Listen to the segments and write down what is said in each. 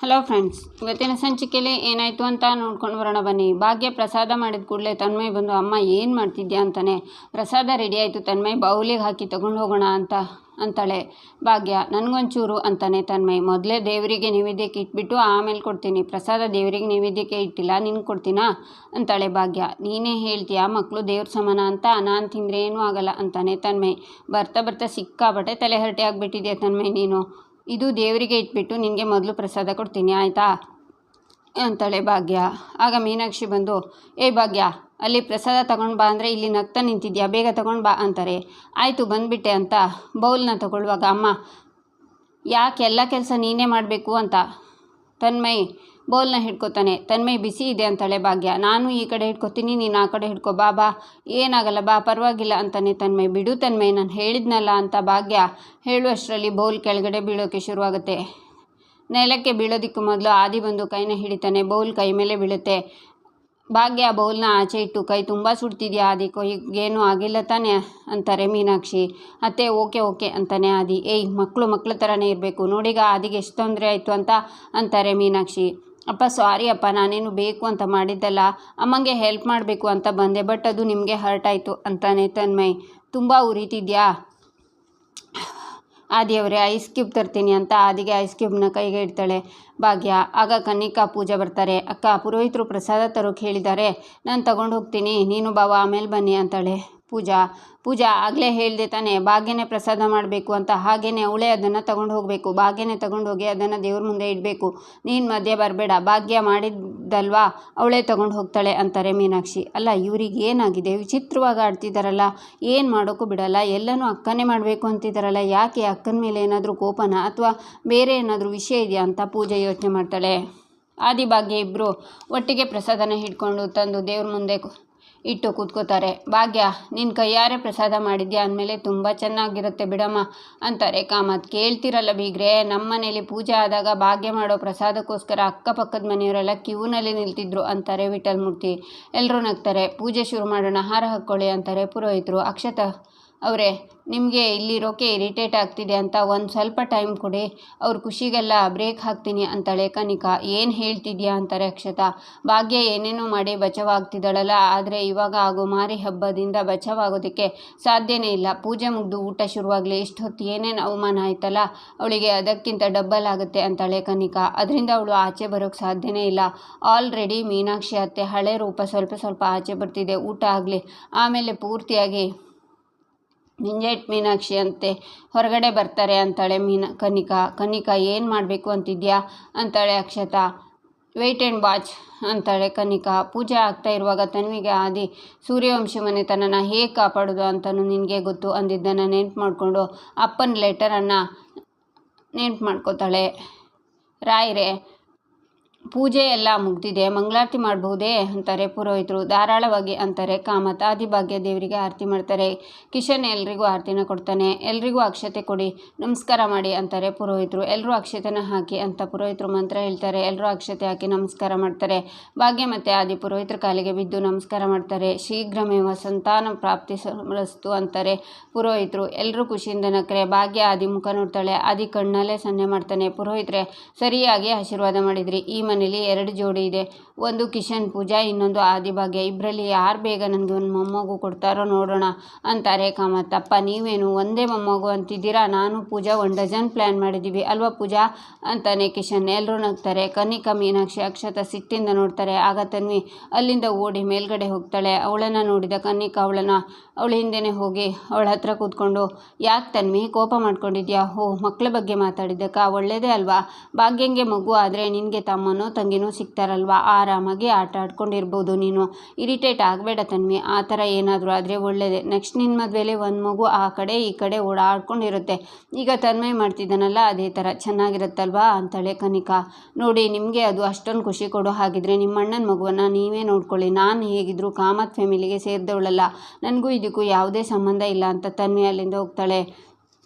Hello friends, ಇವತ್ತಿನ ಸಂಚಿಕೆಯಲ್ಲಿ ಏನಾಯಿತು ಅಂತ ನೋಡ್ಕೊಂಡು ಬರೋಣ ಬನ್ನಿ. ಭಾಗ್ಯ ಪ್ರಸಾದ ಮಾಡಿದ ಕೂಡಲೇ ತನ್ಮಯ್ ಬಂದು ಅಮ್ಮ ಏನು ಮಾಡ್ತಿದ್ಯಾ ಅಂತಾನೆ. ಪ್ರಸಾದ ರೆಡಿ ಆಯಿತು ತನ್ಮಯ್, ಬೌಲಿಗೆ ಹಾಕಿ ತಗೊಂಡು ಹೋಗೋಣ ಅಂತಾಳೆ ಭಾಗ್ಯ. ನನಗೊಂಚೂರು ಅಂತಾನೆ ತನ್ಮಯ್. ಮೊದಲೇ ದೇವರಿಗೆ ನೈವೇದ್ಯಕ್ಕೆ ಇಟ್ಬಿಟ್ಟು ಆಮೇಲೆ ಕೊಡ್ತೀನಿ, ಪ್ರಸಾದ ದೇವರಿಗೆ ನೈವೇದ್ಯಕ್ಕೆ ಇಟ್ಟಿಲ್ಲ, ನಿನ್ಗೆ ಕೊಡ್ತೀನಾ ಅಂತಾಳೆ ಭಾಗ್ಯ. ನೀನೇ ಹೇಳ್ತೀಯಾ ಮಕ್ಕಳು ದೇವ್ರ ಸಮಾನ ಅಂತ, ನಾನು ತಿಂದರೆ ಏನೂ ಆಗಲ್ಲ ಅಂತಾನೆ ತನ್ಮಯ್. ಬರ್ತಾ ಸಿಕ್ಕಾಬಟ್ಟೆ ತಲೆ ಹರಟೆ ಆಗಿಬಿಟ್ಟಿದೆಯಾ ತನ್ಮಯ್ ನೀನು. ಇದು ದೇವರಿಗೆ ಇಟ್ಬಿಟ್ಟು ನಿನಗೆ ಮೊದಲು ಪ್ರಸಾದ ಕೊಡ್ತೀನಿ ಆಯಿತಾ ಅಂತಾಳೆ ಭಾಗ್ಯ. ಆಗ ಮೀನಾಕ್ಷಿ ಬಂದು, ಏ ಭಾಗ್ಯ, ಅಲ್ಲಿ ಪ್ರಸಾದ ತಗೊಂಡು ಬಾ ಅಂದರೆ ಇಲ್ಲಿ ನಗ್ತಾ ನಿಂತಿದ್ಯಾ, ಬೇಗ ತಗೊಂಡು ಬಾ ಅಂತಾರೆ. ಆಯಿತು ಬಂದುಬಿಟ್ಟೆ ಅಂತ ಬೌಲ್ನ ತಗೊಳ್ಳುವಾಗ ಅಮ್ಮ ಯಾಕೆ ಎಲ್ಲ ಕೆಲಸ ನೀನೇ ಮಾಡಬೇಕು ಅಂತ ತನ್ಮಯ್ ಬೌಲ್ನ ಹಿಡ್ಕೊತಾನೆ. ತನ್ಮಯ್ ಬಿಸಿ ಇದೆ ಅಂತಾಳೆ ಭಾಗ್ಯ. ನಾನು ಈ ಕಡೆ ಹಿಡ್ಕೊತೀನಿ, ನೀನು ಆ ಕಡೆ ಹಿಡ್ಕೊ, ಬಾ ಏನಾಗಲ್ಲ ಬಾ ಪರವಾಗಿಲ್ಲ ಅಂತಾನೆ ತನ್ಮಯ್. ಬಿಡು ತನ್ಮಯ್, ನಾನು ಹೇಳಿದ್ನಲ್ಲ ಅಂತ ಭಾಗ್ಯ ಹೇಳುವಷ್ಟರಲ್ಲಿ ಬೌಲ್ ಕೆಳಗಡೆ ಬೀಳೋಕ್ಕೆ ಶುರುವಾಗುತ್ತೆ. ನೆಲಕ್ಕೆ ಬೀಳೋದಕ್ಕೂ ಮೊದಲು ಆದಿ ಬಂದು ಕೈನ ಹಿಡಿತಾನೆ. ಬೌಲ್ ಕೈ ಮೇಲೆ ಬೀಳುತ್ತೆ. ಭಾಗ್ಯ ಬೌಲ್ನ ಆಚೆ ಇಟ್ಟು, ಕೈ ತುಂಬ ಸುಡ್ತಿದ್ಯಾ ಆದಿ, ಕೈಗೇನು ಆಗಿಲ್ಲ ತಾನೆ ಅಂತಾರೆ ಮೀನಾಕ್ಷಿ. ಅತ್ತೆ ಓಕೆ ಅಂತಾನೆ ಆದಿ. ಏಯ್ ಮಕ್ಕಳು ಥರನೇ ಇರಬೇಕು ನೋಡೀಗ, ಆದಿಗೆ ಎಷ್ಟು ತೊಂದರೆ ಆಯಿತು ಅಂತಾರೆ ಮೀನಾಕ್ಷಿ. ಅಪ್ಪ ಸಾರಿ ಅಪ್ಪ, ನಾನೇನು ಬೇಕು ಅಂತ ಮಾಡಿದ್ದಲ್ಲ, ಅಮ್ಮಂಗೆ ಹೆಲ್ಪ್ ಮಾಡಬೇಕು ಅಂತ ಬಂದೆ, ಬಟ್ ಅದು ನಿಮಗೆ ಹರ್ಟ್ ಆಯಿತು ಅಂತಾನೆ ತನ್ಮಯ್. ತುಂಬ ಉರಿತಿದ್ಯಾ ಆದಿಯವರೇ, ಐಸ್ ಕ್ಯೂಬ್ ತರ್ತೀನಿ ಅಂತ ಆದಿಗೆ ಐಸ್ ಕ್ಯೂಬ್ನ ಕೈಗೆ ಇಡ್ತಾಳೆ ಭಾಗ್ಯ. ಆಗ ಕನ್ನಿಕಾ ಪೂಜಾ ಬರ್ತಾರೆ. ಅಕ್ಕ, ಪುರೋಹಿತರು ಪ್ರಸಾದ ತರೋಕೆ ಹೇಳಿದ್ದಾರೆ, ನಾನು ತಗೊಂಡು ಹೋಗ್ತೀನಿ, ನೀನು ಬಾವ ಆಮೇಲೆ ಬನ್ನಿ ಅಂತಾಳೆ ಪೂಜಾ ಆಗಲೇ ಹೇಳಿದೆ ತಾನೆ ಭಾಗ್ಯನೇ ಪ್ರಸಾದ ಮಾಡಬೇಕು ಅಂತ, ಹಾಗೇನೆ ಅವಳೇ ಅದನ್ನು ತಗೊಂಡು ಹೋಗಬೇಕು, ಭಾಗ್ಯನೇ ತಗೊಂಡು ಹೋಗಿ ಅದನ್ನು ದೇವ್ರ ಮುಂದೆ ಇಡಬೇಕು, ನೀನು ಮಧ್ಯೆ ಬರಬೇಡ, ಭಾಗ್ಯ ಮಾಡಿದ್ದಲ್ವಾ ಅವಳೇ ತಗೊಂಡು ಹೋಗ್ತಾಳೆ ಅಂತಾರೆ ಮೀನಾಕ್ಷಿ. ಅಲ್ಲ ಇವ್ರಿಗೆ ಏನಾಗಿದೆ, ವಿಚಿತ್ರವಾಗಿ ಆಡ್ತಿದ್ದಾರಲ್ಲ, ಏನು ಮಾಡೋಕ್ಕೂ ಬಿಡಲ್ಲ, ಎಲ್ಲನೂ ಅಕ್ಕನೇ ಮಾಡಬೇಕು ಅಂತಿದ್ದಾರಲ್ಲ, ಯಾಕೆ ಅಕ್ಕನ ಮೇಲೆ ಏನಾದರೂ ಕೋಪನ ಅಥವಾ ಬೇರೆ ಏನಾದರೂ ವಿಷಯ ಇದೆಯಾ ಅಂತ ಪೂಜೆ ಯೋಚನೆ ಮಾಡ್ತಾಳೆ. ಆದಿ ಭಾಗ್ಯ ಇಬ್ಬರು ಒಟ್ಟಿಗೆ ಪ್ರಸಾದನ ಹಿಡ್ಕೊಂಡು ತಂದು ದೇವ್ರ ಮುಂದೆ ಇಟ್ಟು ಕೂತ್ಕೋತಾರೆ. ಭಾಗ್ಯ, ನಿನ್ನ ಕೈಯಾರೆ ಪ್ರಸಾದ ಮಾಡಿದ್ಯಾ ಅಂದಮೇಲೆ ತುಂಬ ಚೆನ್ನಾಗಿರುತ್ತೆ ಬಿಡಮ್ಮ ಅಂತಾರೆ ಕಾಮತ್. ಕೇಳ್ತಿರಲ್ಲ ಬೀಗ್ರೆ, ನಮ್ಮ ಮನೇಲಿ ಪೂಜೆ ಆದಾಗ ಭಾಗ್ಯ ಮಾಡೋ ಪ್ರಸಾದಕ್ಕೋಸ್ಕರ ಅಕ್ಕಪಕ್ಕದ ಮನೆಯವರೆಲ್ಲ ಕ್ಯೂನಲ್ಲಿ ನಿಲ್ತಿದ್ರು ಅಂತಾರೆ ವಿಠಲ್ಮೂರ್ತಿ. ಎಲ್ಲರೂ ನಗ್ತಾರೆ. ಪೂಜೆ ಶುರು ಮಾಡೋಣ, ಹಾರ ಹಾಕ್ಕೊಳ್ಳಿ ಅಂತಾರೆ ಪುರೋಹಿತರು. ಅಕ್ಷತಾ ಅವರೇ, ನಿಮಗೆ ಇಲ್ಲಿರೋಕೆ ಇರಿಟೇಟ್ ಆಗ್ತಿದೆ ಅಂತ ಒಂದು ಸ್ವಲ್ಪ ಟೈಮ್ ಕೊಡಿ, ಅವ್ರ ಖುಷಿಗೆಲ್ಲ ಬ್ರೇಕ್ ಹಾಕ್ತೀನಿ ಅಂತಾಳೆ ಕನಿಕಾ. ಏನು ಹೇಳ್ತಿದ್ಯಾ ಅಂತಾರೆ ಅಕ್ಷತಾ. ಭಾಗ್ಯ ಏನೇನೋ ಮಾಡಿ ಬಚಾವಾಗ್ತಿದ್ದಾಳಲ್ಲ, ಆದರೆ ಇವಾಗ ಆಗೋ ಮಾರಿ ಹಬ್ಬದಿಂದ ಬಚಾವಾಗೋದಕ್ಕೆ ಸಾಧ್ಯನೇ ಇಲ್ಲ. ಪೂಜೆ ಮುಗಿದು ಊಟ ಶುರುವಾಗಲಿ, ಇಷ್ಟು ಹೊತ್ತು ಏನೇನು ಅವಮಾನ ಆಯ್ತಲ್ಲ, ಅವಳಿಗೆ ಅದಕ್ಕಿಂತ ಡಬ್ಬಲ್ ಆಗುತ್ತೆ ಅಂತಾಳೆ ಕನಿಕಾ. ಅದರಿಂದ ಅವಳು ಆಚೆ ಬರೋಕ್ಕೆ ಸಾಧ್ಯನೇ ಇಲ್ಲ. ಆಲ್ರೆಡಿ ಮೀನಾಕ್ಷಿ ಅತ್ತೆ ಹಳೆ ರೂಪ ಸ್ವಲ್ಪ ಆಚೆ ಬರ್ತಿದೆ, ಊಟ ಆಗಲಿ ಆಮೇಲೆ ಪೂರ್ತಿಯಾಗಿ ನಿಂಜೆಟ್ ಮೀನಾಕ್ಷಿ ಅಂತೆ ಹೊರಗಡೆ ಬರ್ತಾರೆ ಅಂತಾಳೆ ಕನಿಕಾ ಏನು ಮಾಡಬೇಕು ಅಂತಿದ್ಯಾ ಅಂತಾಳೆ ಅಕ್ಷತಾ. ವೆಯ್ಟ್ ಆ್ಯಂಡ್ ವಾಚ್ ಅಂತಾಳೆ ಕನಿಕಾ. ಪೂಜೆ ಆಗ್ತಾ ಇರುವಾಗ ತನ್ವಿಗೆ ಆದಿ ಸೂರ್ಯವಂಶಿ ಮನೆತನನ ಹೇಗೆ ಕಾಪಾಡೋದು ಅಂತಲೂ ನಿನಗೆ ಗೊತ್ತು ಅಂದಿದ್ದನ್ನು ನೆನ್ಪು ಮಾಡಿಕೊಂಡು ಅಪ್ಪನ ಲೆಟರನ್ನು ನೆನ್ಪು ಮಾಡ್ಕೋತಾಳೆ. ರಾಯರೇ, ಪೂಜೆ ಎಲ್ಲ ಮುಗ್ದಿದೆ, ಮಂಗಳಾರತಿ ಮಾಡಬಹುದೇ ಅಂತಾರೆ ಪುರೋಹಿತರು. ಧಾರಾಳವಾಗಿ ಅಂತಾರೆ ಕಾಮತ್. ಆದಿಭಾಗ್ಯ ದೇವರಿಗೆ ಆರತಿ ಮಾಡ್ತಾರೆ. ಕಿಶನ್ ಎಲ್ರಿಗೂ ಆರತಿನ ಕೊಡ್ತಾನೆ. ಎಲ್ರಿಗೂ ಅಕ್ಷತೆ ಕೊಡಿ, ನಮಸ್ಕಾರ ಮಾಡಿ ಅಂತಾರೆ ಪುರೋಹಿತರು. ಎಲ್ಲರೂ ಅಕ್ಷತೆನ ಹಾಕಿ ಅಂತ ಪುರೋಹಿತರು ಮಂತ್ರ ಹೇಳ್ತಾರೆ. ಎಲ್ಲರೂ ಅಕ್ಷತೆ ಹಾಕಿ ನಮಸ್ಕಾರ ಮಾಡ್ತಾರೆ. ಭಾಗ್ಯ ಮತ್ತು ಆದಿ ಪುರೋಹಿತರ ಕಾಲಿಗೆ ಬಿದ್ದು ನಮಸ್ಕಾರ ಮಾಡ್ತಾರೆ. ಶೀಘ್ರಮೇವ ಸಂತಾನ ಪ್ರಾಪ್ತಿ ರಸ್ತು ಅಂತಾರೆ ಪುರೋಹಿತರು. ಎಲ್ಲರೂ ಖುಷಿಯಿಂದ ನಕ್ಕರೆ. ಭಾಗ್ಯ ಆದಿ ಮುಖ ನೋಡ್ತಾಳೆ. ಆದಿ ಕಣ್ಣಲ್ಲೇ ಸನ್ನೆ ಮಾಡ್ತಾನೆ. ಪುರೋಹಿತರೆ, ಸರಿಯಾಗಿ ಆಶೀರ್ವಾದ ಮಾಡಿದ್ರಿ. ಈ ಮನೇಲಿ 2 ಜೋಡಿ ಇದೆ, ಒಂದು ಕಿಶನ್ ಪೂಜಾ, ಇನ್ನೊಂದು ಆದಿಭಾಗ್ಯ. ಇಬ್ಬರಲ್ಲಿ ಯಾರು ಬೇಗ ನನಗೆ ಒಂದು ಮೊಮ್ಮಗು ಕೊಡ್ತಾರೋ ನೋಡೋಣ ಅಂತಾರೆ ಕಾಮತ್. ಅಪ್ಪ ನೀವೇನು ಒಂದೇ ಮೊಮ್ಮಗು ಅಂತಿದ್ದೀರಾ, ನಾನು ಪೂಜಾ 1 ಡಜನ್ ಪ್ಲ್ಯಾನ್ ಮಾಡಿದ್ದೀವಿ ಅಲ್ವಾ ಪೂಜಾ ಅಂತಾನೆ ಕಿಶನ್. ಎಲ್ಲರೂ ನಗ್ತಾರೆ. ಕನಿಕಾ ಮೀನಾಕ್ಷಿ ಅಕ್ಷತಾ ಸಿಟ್ಟಿಂದ ನೋಡ್ತಾರೆ. ಆಗ ತನ್ವಿ ಅಲ್ಲಿಂದ ಓಡಿ ಮೇಲ್ಗಡೆ ಹೋಗ್ತಾಳೆ. ಅವಳನ್ನು ನೋಡಿದ ಕನಿಕಾ ಅವಳ ಹಿಂದೆನೇ ಹೋಗಿ ಅವಳ ಹತ್ರ ಕೂತ್ಕೊಂಡು, ಯಾಕೆ ತನ್ವಿ ಕೋಪ ಮಾಡ್ಕೊಂಡಿದ್ಯಾ, ಮಕ್ಕಳ ಬಗ್ಗೆ ಮಾತಾಡಿದ್ದಕ್ಕ, ಒಳ್ಳೇದೇ ಅಲ್ವಾ, ಭಾಗ್ಯಂಗೆ ಮಗು ಆದರೆ ನಿನಗೆ ತಮ್ಮನೋ ತಂಗಿನೋ ಸಿಗ್ತಾರಲ್ವಾ, ಆರಾಮಾಗಿ ಆಟ ಆಡ್ಕೊಂಡಿರ್ಬೋದು, ನೀನು ಇರಿಟೇಟ್ ಆಗಬೇಡ ತನ್ವಿ, ಆ ಥರ ಏನಾದರೂ ಆದರೆ ಒಳ್ಳೆಯದೇ. ನೆಕ್ಸ್ಟ್ ನಿನ್ನ ಮದುವೆಲಿ ಒಂದು ಮಗು ಆ ಕಡೆ ಈ ಕಡೆ ಓಡಾಡ್ಕೊಂಡಿರುತ್ತೆ, ಈಗ ತನ್ಮಯ್ ಮಾಡ್ತಿದ್ದಾನಲ್ಲ ಅದೇ ಥರ ಚೆನ್ನಾಗಿರುತ್ತಲ್ವಾ ಅಂತಾಳೆ ಕನಿಕಾ. ನೋಡಿ, ನಿಮಗೆ ಅದು ಅಷ್ಟೊಂದು ಖುಷಿ ಕೊಡೋ ಹಾಗಿದ್ರೆ ನಿಮ್ಮ ಅಣ್ಣನ ಮಗುವನ್ನು ನೀವೇ ನೋಡ್ಕೊಳ್ಳಿ, ನಾನು ಹೇಗಿದ್ರು ಕಾಮತ್ ಫ್ಯಾಮಿಲಿಗೆ ಸೇರಿದವಳಲ್ಲ, ನನಗೂ ಇದಕ್ಕೂ ಯಾವುದೇ ಸಂಬಂಧ ಇಲ್ಲ ಅಂತ ತನ್ವಿ ಅಲ್ಲಿಂದ ಹೋಗ್ತಾಳೆ.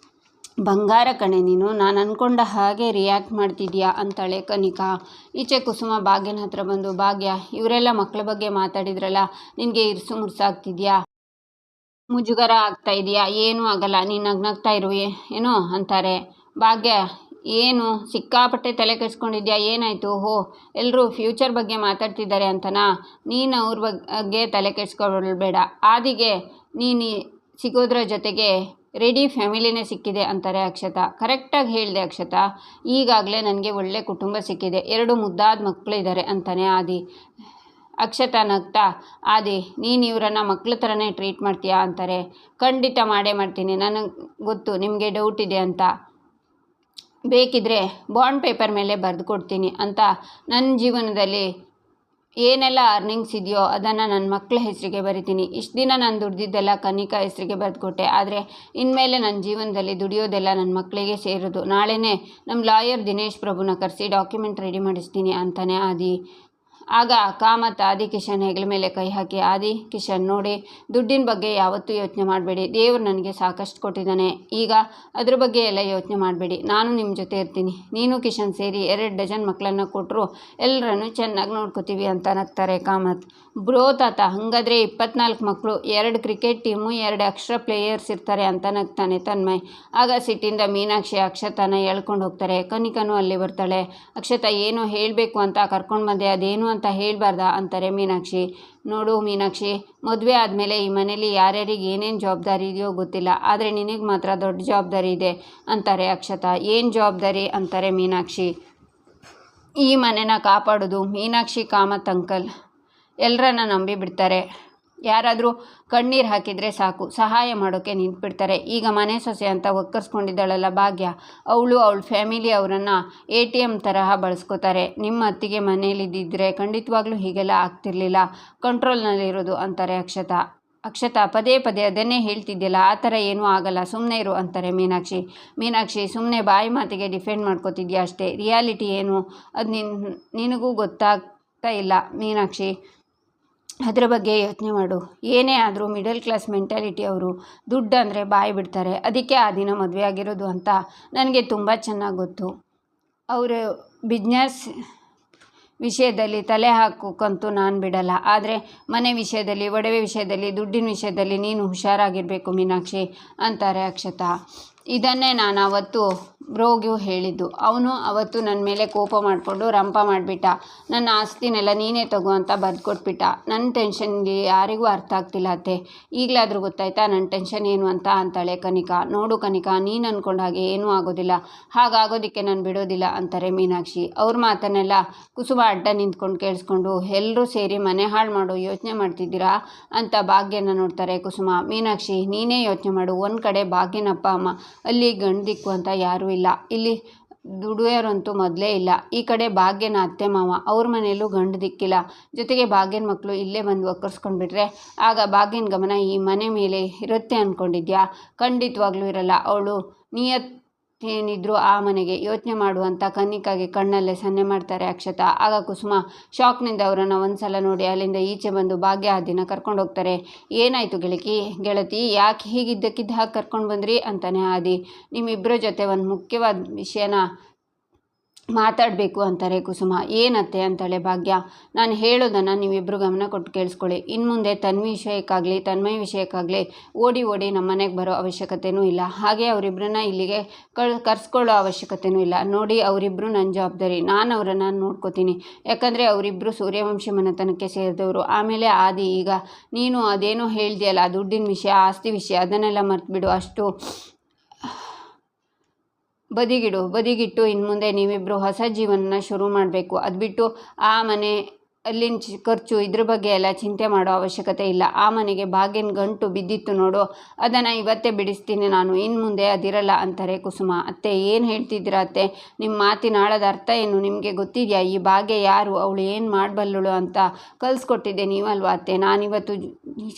ಬಂಗಾರ ಕಣೆ ನೀನು, ನಾನು ಅಂದ್ಕೊಂಡ ಹಾಗೆ ರಿಯಾಕ್ಟ್ ಮಾಡ್ತಿದ್ಯಾ ಅಂತಾಳೆ ಕನಿಕಾ. ಈಚೆ ಕುಸುಮ ಭಾಗ್ಯನ ಹತ್ರ ಬಂದು, ಭಾಗ್ಯ ಇವರೆಲ್ಲ ಮಕ್ಕಳ ಬಗ್ಗೆ ಮಾತಾಡಿದ್ರಲ್ಲ, ನಿನಗೆ ಇರ್ಸು ಮುರ್ಸಾಗ್ತಿದ್ಯಾ, ಮುಜುಗರ ಆಗ್ತಾ ಇದೆಯಾ, ಏನೂ ಆಗಲ್ಲ, ನೀನು ನಗ್ನಗ್ತಾ ಇರು ಏನೋ ಅಂತಾರೆ. ಭಾಗ್ಯ ಏನು ಸಿಕ್ಕಾಪಟ್ಟೆ ತಲೆ ಕೆಡಿಸ್ಕೊಂಡಿದ್ಯಾ, ಏನಾಯಿತು? ಎಲ್ಲರೂ ಫ್ಯೂಚರ್ ಬಗ್ಗೆ ಮಾತಾಡ್ತಿದ್ದಾರೆ ಅಂತನಾ? ನೀನು ಅವ್ರ ಬಗ್ಗೆ ತಲೆ ಕೆಡಿಸ್ಕೊಳ್ಬೇಡ. ಆದಿಗೆ ನೀನು ಸಿಗೋದ್ರ ಜೊತೆಗೆ ರೆಡಿ ಫ್ಯಾಮಿಲಿನೇ ಸಿಕ್ಕಿದೆ ಅಂತಾರೆ ಅಕ್ಷತಾ. ಕರೆಕ್ಟಾಗಿ ಹೇಳಿದೆ ಅಕ್ಷತಾ, ಈಗಾಗಲೇ ನನಗೆ ಒಳ್ಳೆ ಕುಟುಂಬ ಸಿಕ್ಕಿದೆ, 2 ಮುದ್ದಾದ ಮಕ್ಕಳಿದ್ದಾರೆ ಅಂತಾನೆ ಆದಿ. ಅಕ್ಷತಾ ನಗ್ತಾ, ಆದಿ ನೀನು ಇವರನ್ನು ಮಕ್ಳ ಥರನೇ ಟ್ರೀಟ್ ಮಾಡ್ತೀಯಾ ಅಂತಾರೆ. ಖಂಡಿತ ಮಾಡೇ ಮಾಡ್ತೀನಿ, ನನಗೆ ಗೊತ್ತು ನಿಮಗೆ ಡೌಟ್ ಇದೆ ಅಂತ. ಬೇಕಿದ್ರೆ ಬಾಂಡ್ ಪೇಪರ್ ಮೇಲೆ ಬರೆದು ಕೊಡ್ತೀನಿ ಅಂತ. ನನ್ನ ಜೀವನದಲ್ಲಿ ಏನೆಲ್ಲ ಅರ್ನಿಂಗ್ಸ್ ಇದೆಯೋ ಅದನ್ನು ನನ್ನ ಮಕ್ಕಳ ಹೆಸರಿಗೆ ಬರಿತೀನಿ. ಇಷ್ಟು ದಿನ ನಾನು ದುಡ್ದಿದ್ದೆಲ್ಲ ಕನಿಕಾ ಹೆಸರಿಗೆ ಬರೆದುಕೊಟ್ಟೆ, ಆದರೆ ಇನ್ಮೇಲೆ ನನ್ನ ಜೀವನದಲ್ಲಿ ದುಡಿಯೋದೆಲ್ಲ ನನ್ನ ಮಕ್ಕಳಿಗೆ ಸೇರೋದು. ನಾಳೆನೇ ನಮ್ಮ ಲಾಯರ್ ದಿನೇಶ್ ಪ್ರಭುನ ಕರೆಸಿ ಡಾಕ್ಯುಮೆಂಟ್ ರೆಡಿ ಮಾಡಿಸ್ತೀನಿ ಅಂತಾನೆ ಆದಿ. ಆಗ ಕಾಮತ್ ಆದಿ ಕಿಶನ್ ಹೆಗಲ ಮೇಲೆ ಕೈ ಹಾಕಿ, ಆದಿ ಕಿಶನ್ ನೋಡಿ, ದುಡ್ಡಿನ ಬಗ್ಗೆ ಯಾವತ್ತೂ ಯೋಚನೆ ಮಾಡಬೇಡಿ. ದೇವರು ನನಗೆ ಸಾಕಷ್ಟು ಕೊಟ್ಟಿದ್ದಾನೆ, ಈಗ ಅದ್ರ ಬಗ್ಗೆ ಎಲ್ಲ ಯೋಚನೆ ಮಾಡಬೇಡಿ. ನಾನು ನಿಮ್ಮ ಜೊತೆ ಇರ್ತೀನಿ. ನೀನು ಕಿಶನ್ ಸೇರಿ 2 ಡಜನ್ ಮಕ್ಕಳನ್ನು ಕೊಟ್ಟರು ಎಲ್ಲರನ್ನು ಚೆನ್ನಾಗಿ ನೋಡ್ಕೋತೀವಿ ಅಂತ ನಗ್ತಾರೆ ಕಾಮತ್. ಬ್ರೋ ತಾತ, ಹಾಗಾದರೆ 24 ಮಕ್ಕಳು, 2 ಕ್ರಿಕೆಟ್ ಟೀಮು, 2 ಎಕ್ಸ್ಟ್ರಾ ಪ್ಲೇಯರ್ಸ್ ಇರ್ತಾರೆ ಅಂತ ನಗ್ತಾನೆ ತನ್ಮಯ್. ಆಗ ಸಿಟ್ಟಿಂದ ಮೀನಾಕ್ಷಿ ಅಕ್ಷತಾನ ಎಳ್ಕೊಂಡು ಹೋಗ್ತಾರೆ. ಕನಿಕನು ಅಲ್ಲಿ ಬರ್ತಾಳೆ. ಅಕ್ಷತಾ ಏನೋ ಹೇಳಬೇಕು ಅಂತ ಕರ್ಕೊಂಡು ಬಂದೆ, ಅದೇನು ಅಂತ ಹೇಳಬಾರ್ದಾ ಅಂತಾರೆ ಮೀನಾಕ್ಷಿ. ನೋಡು ಮೀನಾಕ್ಷಿ, ಮದುವೆ ಆದಮೇಲೆ ಈ ಮನೇಲಿ ಯಾರ್ಯಾರಿಗೆ ಏನೇನು ಜವಾಬ್ದಾರಿ ಇದೆಯೋ ಗೊತ್ತಿಲ್ಲ, ಆದರೆ ನಿನಗೆ ಮಾತ್ರ ದೊಡ್ಡ ಜವಾಬ್ದಾರಿ ಇದೆ ಅಂತಾರೆ ಅಕ್ಷತಾ. ಏನು ಜವಾಬ್ದಾರಿ ಅಂತಾರೆ ಮೀನಾಕ್ಷಿ. ಈ ಮನೆನ ಕಾಪಾಡೋದು. ಮೀನಾಕ್ಷಿ ಕಾಮತ್ ಅಂಕಲ್ ಎಲ್ಲರನ್ನ ನಂಬಿ ಬಿಡ್ತಾರೆ. ಯಾರಾದರೂ ಕಣ್ಣೀರು ಹಾಕಿದರೆ ಸಾಕು, ಸಹಾಯ ಮಾಡೋಕ್ಕೆ ನಿಂತುಬಿಡ್ತಾರೆ. ಈಗ ಮನೆ ಸೊಸೆ ಅಂತ ಒಕ್ಕರ್ಸ್ಕೊಂಡಿದ್ದಾಳಲ್ಲ ಭಾಗ್ಯ, ಅವಳ ಫ್ಯಾಮಿಲಿ ಅವರನ್ನು ATM ತರಹ ಬಳಸ್ಕೋತಾರೆ. ನಿಮ್ಮ ಅತ್ತಿಗೆ ಮನೇಲಿದ್ದಿದ್ರೆ ಖಂಡಿತವಾಗ್ಲೂ ಹೀಗೆಲ್ಲ ಆಗ್ತಿರ್ಲಿಲ್ಲ, ಕಂಟ್ರೋಲ್ನಲ್ಲಿರೋದು ಅಂತಾರೆ ಅಕ್ಷತಾ. ಅಕ್ಷತಾ ಪದೇ ಪದೇ ಅದನ್ನೇ ಹೇಳ್ತಿದ್ದಿಲ್ಲ, ಆ ಥರ ಏನೂ ಆಗಲ್ಲ, ಸುಮ್ಮನೆ ಇರು ಅಂತಾರೆ ಮೀನಾಕ್ಷಿ ಸುಮ್ಮನೆ ಬಾಯಿ ಮಾತಿಗೆ ಡಿಫೆಂಡ್ ಮಾಡ್ಕೋತಿದ್ಯಾ ಅಷ್ಟೇ, ರಿಯಾಲಿಟಿ ಏನು ಅದು ನಿನಗೂ ಗೊತ್ತಾಗ್ತಾ ಇಲ್ಲ ಮೀನಾಕ್ಷಿ. ಅದ್ರ ಬಗ್ಗೆ ಯೋಚನೆ ಮಾಡು. ಏನೇ ಆದರೂ ಮಿಡಲ್ ಕ್ಲಾಸ್ ಮೆಂಟಾಲಿಟಿ ಅವರು. ದುಡ್ಡು ಅಂದರೆ ಬಾಯಿ ಬಿಡ್ತಾರೆ. ಅದಕ್ಕೆ ಆ ದಿನ ಮದುವೆ ಆಗಿರೋದು ಅಂತ ನನಗೆ ತುಂಬ ಚೆನ್ನಾಗಿ ಗೊತ್ತು. ಅವರು ಬಿಸ್ನೆಸ್ ವಿಷಯದಲ್ಲಿ ತಲೆ ಹಾಕೋಕ್ಕಂತೂ ನಾನು ಬಿಡಲ್ಲ, ಆದರೆ ಮನೆ ವಿಷಯದಲ್ಲಿ, ಒಡವೆ ವಿಷಯದಲ್ಲಿ, ದುಡ್ಡಿನ ವಿಷಯದಲ್ಲಿ ನೀನು ಹುಷಾರಾಗಿರಬೇಕು ಮೀನಾಕ್ಷಿ ಅಂತಾರೆ ಅಕ್ಷತಾ. ಇದನ್ನೇ ನಾನು ಅವತ್ತು ಬ್ರೋಗೂ ಹೇಳಿದ್ದು. ಅವನು ಅವತ್ತು ನನ್ನ ಮೇಲೆ ಕೋಪ ಮಾಡಿಕೊಂಡು ರಂಪ ಮಾಡಿಬಿಟ್ಟ. ನನ್ನ ಆಸ್ತಿನೆಲ್ಲ ನೀನೇ ತಗೋ ಅಂತ ಬರೆದು ಕೊಟ್ಬಿಟ್ಟ. ನನ್ನ ಟೆನ್ಷನ್ಗೆ ಯಾರಿಗೂ ಅರ್ಥ ಆಗ್ತಿಲ್ಲ ಅತ್ತೆ, ಈಗಲಾದರೂ ಗೊತ್ತಾಯ್ತಾ ನನ್ನ ಟೆನ್ಷನ್ ಏನು ಅಂತ ಅಂತಾಳೆ ಕನಿಕಾ. ನೋಡು ಕನಿಕಾ, ನೀನು ಅಂದ್ಕೊಂಡ ಹಾಗೆ ಏನೂ ಆಗೋದಿಲ್ಲ, ಹಾಗಾಗೋದಕ್ಕೆ ನಾನು ಬಿಡೋದಿಲ್ಲ ಅಂತಾರೆ ಮೀನಾಕ್ಷಿ. ಅವ್ರ ಮಾತನ್ನೆಲ್ಲ ಕುಸುಮ ಅಡ್ಡ ನಿಂತ್ಕೊಂಡು ಕೇಳಿಸ್ಕೊಂಡು, ಎಲ್ಲರೂ ಸೇರಿ ಮನೆ ಹಾಳು ಮಾಡೋ ಯೋಚನೆ ಮಾಡ್ತಿದ್ದೀರಾ ಅಂತ ಭಾಗ್ಯನ ನೋಡ್ತಾರೆ ಕುಸುಮ. ಮೀನಾಕ್ಷಿ ನೀನೇ ಯೋಚನೆ ಮಾಡು, ಒಂದು ಕಡೆ ಭಾಗ್ಯನ ಅಪ್ಪ ಅಮ್ಮ, ಅಲ್ಲಿ ಗಂಡು ದಿಕ್ಕು ಅಂತ ಯಾರೂ ಇಲ್ಲ, ಇಲ್ಲಿ ದುಡಿಯೋರಂತೂ ಮೊದಲೇ ಇಲ್ಲ, ಈ ಕಡೆ ಭಾಗ್ಯನ ಅತ್ತೆ ಮಾವ, ಅವ್ರ ಮನೆಯಲ್ಲೂ ಗಂಡು ದಿಕ್ಕಿಲ್ಲ, ಜೊತೆಗೆ ಭಾಗ್ಯನ ಮಕ್ಕಳು ಇಲ್ಲೇ ಬಂದು ಒಕ್ಕರ್ಸ್ಕೊಂಡ್ಬಿಟ್ರೆ ಆಗ ಭಾಗ್ಯನ ಗಮನ ಈ ಮನೆ ಮೇಲೆ ಇರುತ್ತೆ ಅಂದ್ಕೊಂಡಿದ್ಯಾ? ಖಂಡಿತವಾಗ್ಲೂ ಇರಲ್ಲ. ಅವಳು ಏನಿದ್ರು ಆ ಮನೆಗೆ ಯೋಚನೆ ಮಾಡುವಂಥ ಕನಿಕಾಗೆ ಕಣ್ಣಲ್ಲೇ ಸನ್ನೆ ಮಾಡ್ತಾರೆ ಅಕ್ಷತಾ. ಆಗ ಕುಸುಮ ಶಾಕ್ನಿಂದ ಅವರನ್ನು ಒಂದ್ಸಲ ನೋಡಿ ಅಲ್ಲಿಂದ ಈಚೆ ಬಂದು ಭಾಗ್ಯ ಆ ದಿನ ಕರ್ಕೊಂಡು ಹೋಗ್ತಾರೆ. ಏನಾಯಿತು ಗೆಳತಿ, ಯಾಕೆ ಹೀಗಿದ್ದಕ್ಕಿದ್ದ ಹಾಗೆ ಕರ್ಕೊಂಡು ಬಂದ್ರಿ ಅಂತಾನೆ ಆದಿ. ನಿಮ್ಮಿಬ್ಬರ ಜೊತೆ ಒಂದು ಮುಖ್ಯವಾದ ವಿಷಯನ ಮಾತಾಡಬೇಕು ಅಂತಾರೆ ಕುಸುಮ. ಏನತ್ತೆ ಅಂತಾಳೆ ಭಾಗ್ಯ. ನಾನು ಹೇಳೋದನ್ನು ನೀವಿಬ್ಬರು ಗಮನ ಕೊಟ್ಟು ಕೇಳಿಸ್ಕೊಳ್ಳಿ. ಇನ್ನು ಮುಂದೆ ತನ್ವಿ ವಿಷಯಕ್ಕಾಗಲಿ ತನ್ಮಯ್ ವಿಷಯಕ್ಕಾಗಲಿ ಓಡಿ ನಮ್ಮ ಮನೆಗೆ ಬರೋ ಅವಶ್ಯಕತೆಯೂ ಇಲ್ಲ, ಹಾಗೆ ಅವರಿಬ್ಬರನ್ನ ಇಲ್ಲಿಗೆ ಕರ್ಸ್ಕೊಳ್ಳೋ ಅವಶ್ಯಕತೆಯೂ ಇಲ್ಲ. ನೋಡಿ, ಅವರಿಬ್ಬರು ನನ್ನ ಜವಾಬ್ದಾರಿ, ನಾನು ಅವರನ್ನು ನೋಡ್ಕೋತೀನಿ. ಯಾಕಂದರೆ ಅವರಿಬ್ಬರು ಸೂರ್ಯವಂಶಿ ಮನೆತನಕ್ಕೆ ಸೇರಿದವರು. ಆಮೇಲೆ ಆದಿ, ಈಗ ನೀನು ಅದೇನೋ ಹೇಳ್ದಿಯಲ್ಲ ದುಡ್ಡಿನ ವಿಷಯ, ಆಸ್ತಿ ವಿಷಯ, ಅದನ್ನೆಲ್ಲ ಮರ್ತ್ಬಿಡು. ಅಷ್ಟು ಬದಿಗಿಟ್ಟು ಇನ್ನು ಮುಂದೆ ನೀವಿಬ್ಬರು ಹೊಸ ಜೀವನನ ಶುರು ಮಾಡಬೇಕು. ಅದು ಬಿಟ್ಟು ಆ ಮನೆ ಅಲ್ಲಿನ ಖರ್ಚು ಇದ್ರ ಬಗ್ಗೆ ಎಲ್ಲ ಚಿಂತೆ ಮಾಡೋ ಅವಶ್ಯಕತೆ ಇಲ್ಲ. ಆ ಮನೆಗೆ ಭಾಗ್ಯನ ಗಂಟು ಬಿದ್ದಿತ್ತು ನೋಡು, ಅದನ್ನು ಇವತ್ತೇ ಬಿಡಿಸ್ತೀನಿ ನಾನು, ಇನ್ನು ಮುಂದೆ ಅದಿರಲ್ಲ ಅಂತಾರೆ ಕುಸುಮ. ಅತ್ತೆ ಏನು ಹೇಳ್ತಿದ್ದೀರಾ ಅತ್ತೆ? ನಿಮ್ಮ ಮಾತಿನ ಆಳದ ಅರ್ಥ ಏನು ನಿಮಗೆ ಗೊತ್ತಿದೆಯಾ? ಈ ಭಾಗ್ಯ ಯಾರು, ಅವಳು ಏನು ಮಾಡಬಲ್ಲಳು ಅಂತ ಕಲಿಸ್ಕೊಟ್ಟಿದ್ದೆ ನೀವಲ್ವಾ ಅತ್ತೆ? ನಾನಿವತ್ತು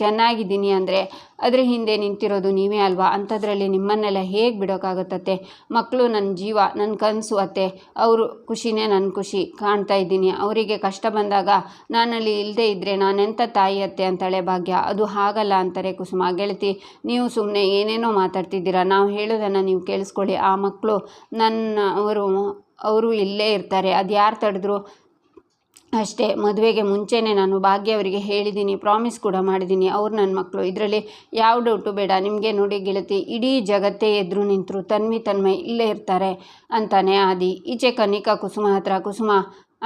ಚೆನ್ನಾಗಿದ್ದೀನಿ ಅಂದರೆ ಅದ್ರ ಹಿಂದೆ ನಿಂತಿರೋದು ನೀವೇ ಅಲ್ವಾ? ಅಂಥದ್ರಲ್ಲಿ ನಿಮ್ಮನ್ನೆಲ್ಲ ಹೇಗೆ ಬಿಡೋಕ್ಕಾಗತ್ತತ್ತೆ? ಮಕ್ಕಳು ನನ್ನ ಜೀವ, ನನ್ನ ಕನಸು ಅತ್ತೆ, ಅವರು ಖುಷಿನೇ ನನ್ನ ಖುಷಿ ಕಾಣ್ತಾ ಇದ್ದೀನಿ. ಅವರಿಗೆ ಕಷ್ಟ ಬಂದಾಗ ನಾನಲ್ಲಿ ಇಲ್ಲದೆ ಇದ್ದರೆ ನಾನೆಂಥ ತಾಯಿ ಅತ್ತೆ ಅಂತಾಳೆ ಭಾಗ್ಯ. ಅದು ಹಾಗಲ್ಲ ಅಂತಾರೆ ಕುಸುಮ. ಗೆಳತಿ, ನೀವು ಸುಮ್ಮನೆ ಏನೇನೋ ಮಾತಾಡ್ತಿದ್ದೀರಾ, ನಾವು ಹೇಳೋದನ್ನು ನೀವು ಕೇಳಿಸ್ಕೊಳ್ಳಿ. ಆ ಮಕ್ಕಳು ಅವರು ಇಲ್ಲೇ ಇರ್ತಾರೆ, ಅದು ಯಾರು ತಡೆದ್ರು ಅಷ್ಟೇ, ಮದುವೆಗೆ ಮುಂಚೆನೇ ನಾನು ಭಾಗ್ಯ ಅವರಿಗೆ ಹೇಳಿದ್ದೀನಿ, ಪ್ರಾಮಿಸ್ ಕೂಡ ಮಾಡಿದ್ದೀನಿ, ಅವ್ರು ನನ್ನ ಮಕ್ಕಳು, ಇದರಲ್ಲಿ ಯಾವ ಡೌಟು ಬೇಡ. ನಿಮಗೆ ನೋಡಿ ಗೆಳತಿ, ಇಡೀ ಜಗತ್ತೇ ಎದುರು ನಿಂತರು ತನ್ವಿ ತನ್ಮಯ್ ಇಲ್ಲೇ ಇರ್ತಾರೆ ಅಂತಾನೆ ಆದಿ. ಈಚೆ ಕನಿಕಾ ಕುಸುಮ ಹತ್ರ, ಕುಸುಮ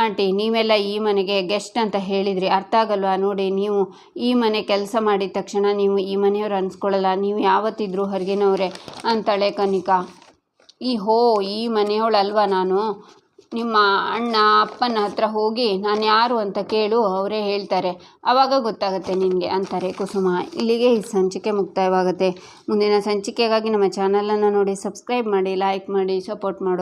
ಆಂಟಿ, ನೀವೆಲ್ಲ ಈ ಮನೆಗೆ ಗೆಸ್ಟ್ ಅಂತ ಹೇಳಿದ್ರಿ, ಅರ್ಥ ಆಗಲ್ವಾ? ನೋಡಿ, ನೀವು ಈ ಮನೆ ಕೆಲಸ ಮಾಡಿದ ತಕ್ಷಣ ನೀವು ಈ ಮನೆಯವ್ರು ಅನ್ಸ್ಕೊಳ್ಳಲ್ಲ, ನೀವು ಯಾವತ್ತಿದ್ರೂ ಹೊರಗಿನವರೇ ಅಂತಾಳೆ ಕನಿಕಾ. ಈ ಮನೆಯವಳಲ್ವಾ ನಾನು? ನಿಮ್ಮ ಅಣ್ಣ ಅಪ್ಪನ ಹತ್ರ ಹೋಗಿ ನಾನು ಯಾರು ಅಂತ ಕೇಳು, ಅವರೇ ಹೇಳ್ತಾರೆ, ಆವಾಗ ಗೊತ್ತಾಗುತ್ತೆ ನಿನಗೆ ಅಂತಾರೆ ಕುಸುಮ. ಇಲ್ಲಿಗೆ ಈ ಸಂಚಿಕೆ ಮುಕ್ತಾಯವಾಗುತ್ತೆ. ಮುಂದಿನ ಸಂಚಿಕೆಗಾಗಿ ನಮ್ಮ ಚಾನಲನ್ನು ನೋಡಿ, ಸಬ್ಸ್ಕ್ರೈಬ್ ಮಾಡಿ, ಲೈಕ್ ಮಾಡಿ, ಸಪೋರ್ಟ್ ಮಾಡಿ.